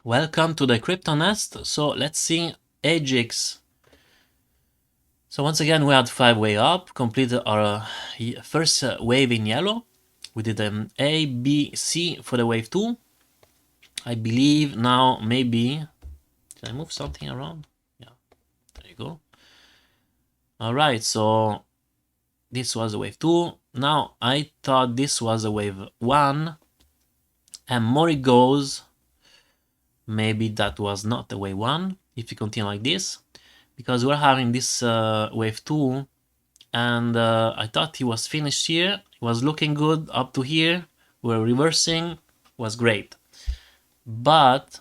Welcome to the crypto nest. So let's see Agix. So once again we had 5 way up, completed our first wave in yellow. We did an A, B, C for the wave 2. I believe now maybe, did I move something around? Yeah, there you go. Alright, so this was a wave 2. Now I thought this was a wave 1, and more it goes, maybe that was not a wave 1 if you continue like this, because we're having this wave 2, and I thought he was finished here. It was looking good up to here. We're reversing, was great, but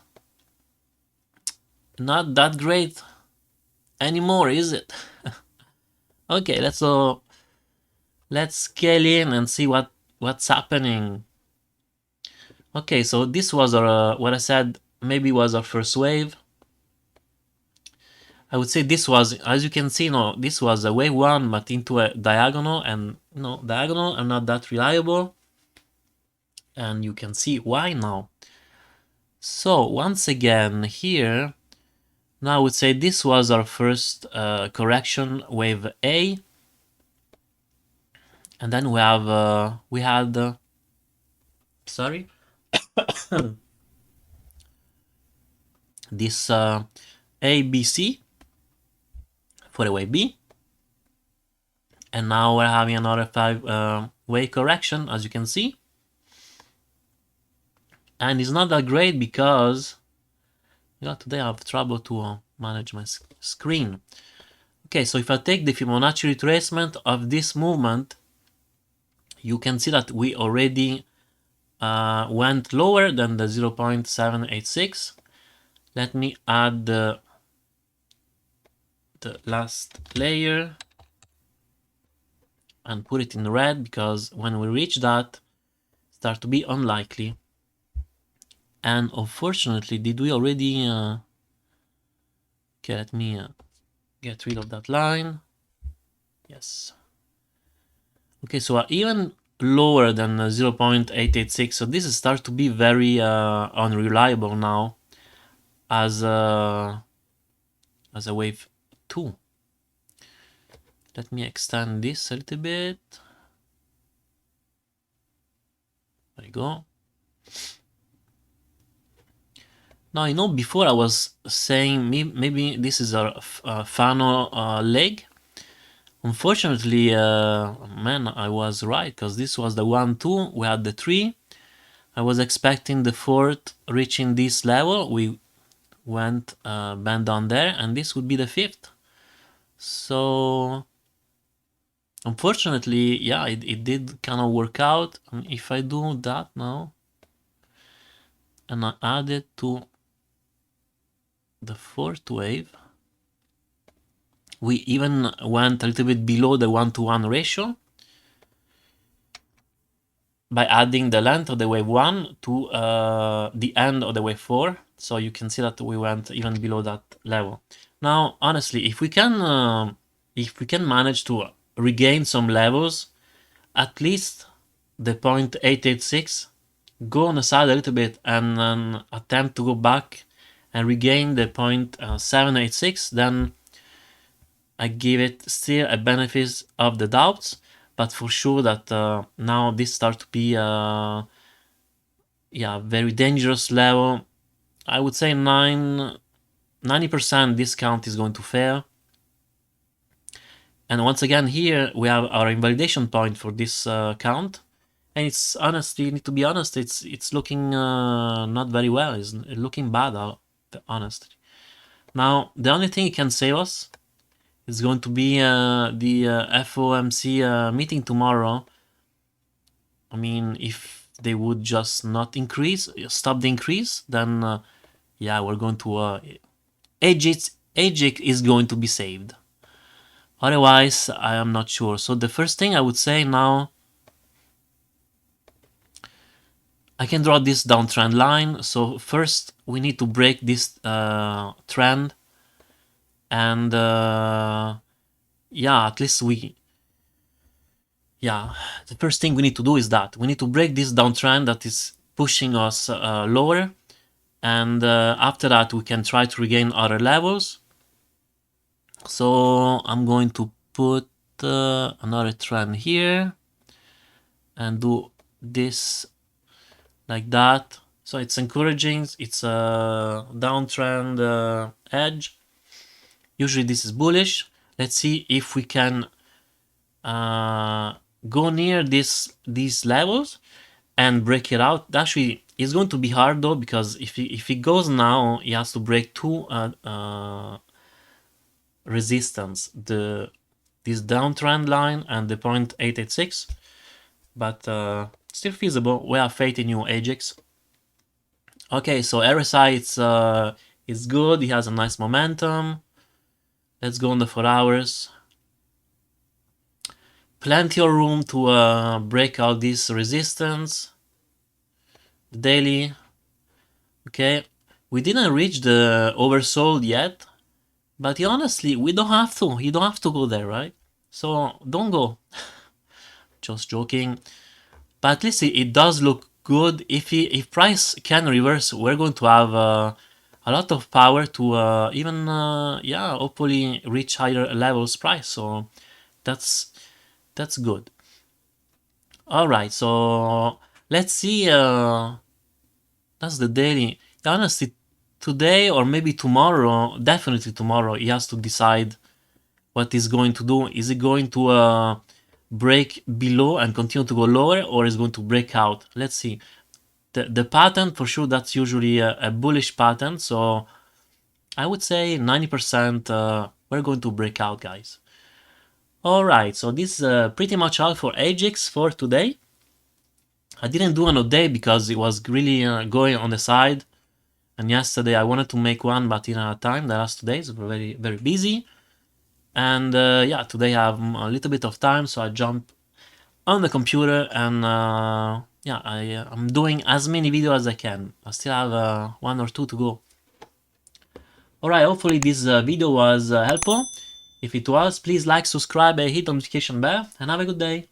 not that great anymore, is it? Okay, let's scale in and see what's happening. Okay, so this was our what I said maybe was our first wave. I would say this was, as you can see, no, this was a wave 1 but into a diagonal, and diagonal are not that reliable, and you can see why now. So once again here, now I would say this was our first correction, wave A, and then we had sorry this ABC for the wave B, and now we're having another 5 way correction, as you can see, and it's not that great because today I have trouble to manage my screen. Okay, so if I take the Fibonacci retracement of this movement, you can see that we already went lower than the 0.786. Let me add the last layer and put it in red, because when we reach that, start to be unlikely. And unfortunately, did we already okay, let me get rid of that line. Yes. Okay, so even lower than 0.886, so this starts to be very unreliable now as a wave 2. Let me extend this a little bit. There you go. Now, before I was saying maybe this is a funnel leg. Unfortunately, man, I was right, because this was the 1, 2, we had the 3. I was expecting the 4th reaching this level. We went bend down there, and this would be the 5th. So unfortunately, yeah, it did kind of work out. And if I do that now, and I add it to the 4th wave, we even went a little bit below the 1-to-1 ratio by adding the length of the wave 1 to the end of the wave 4. So you can see that we went even below that level. Now, honestly, if we can manage to regain some levels, at least the 0.886, go on the side a little bit and then attempt to go back and regain the 0.786, then I give it still a benefit of the doubts, but for sure that now this starts to be very dangerous level. I would say 90% discount is going to fail. And once again, here we have our invalidation point for this count, and it's honestly, need to be honest, it's looking not very well. It's looking bad, honestly. Now the only thing it can save us is going to be the FOMC meeting tomorrow. I mean, if they would just not stop the increase, then we're going to Agix is going to be saved. Otherwise, I am not sure. So the first thing I would say now, I can draw this downtrend line. So first we need to break this trend, and at least the first thing we need to do is that we need to break this downtrend that is pushing us lower, and after that we can try to regain other levels. So I'm going to put another trend here and do this like that. So it's encouraging, it's a downtrend edge. Usually this is bullish. Let's see if we can go near these levels and break it out. Actually, it's going to be hard though, because if it goes now, he has to break two resistance, this downtrend line and the 0.886, but still feasible. We have faith in you, Agix. Okay, so RSI it's good. He has a nice momentum. Let's go on the 4 hours. Plenty of room to break out this resistance. The daily. Okay, we didn't reach the oversold yet, but honestly, we don't have to. You don't have to go there, right? So don't go. Just joking. But at least it does look good. If price can reverse, we're going to have a lot of power to even hopefully reach higher levels price. So that's good. All right, so let's see. That's the daily. Honestly, today or maybe tomorrow, definitely tomorrow, he has to decide what he's going to do. Is he going to break below and continue to go lower, or is going to break out? Let's see. The pattern, for sure, that's usually a bullish pattern. So I would say 90% we're going to break out, guys. All right, so this is pretty much all for Agix for today. I didn't do an update because it was really going on the side. And yesterday I wanted to make one, but didn't have time. The last 2 days were very, very busy. And yeah, today I have a little bit of time, so I jump on the computer and yeah, I'm doing as many videos as I can. I still have 1 or 2 to go. Alright, hopefully this video was helpful. If it was, please like, subscribe, and hit the notification bell, and have a good day.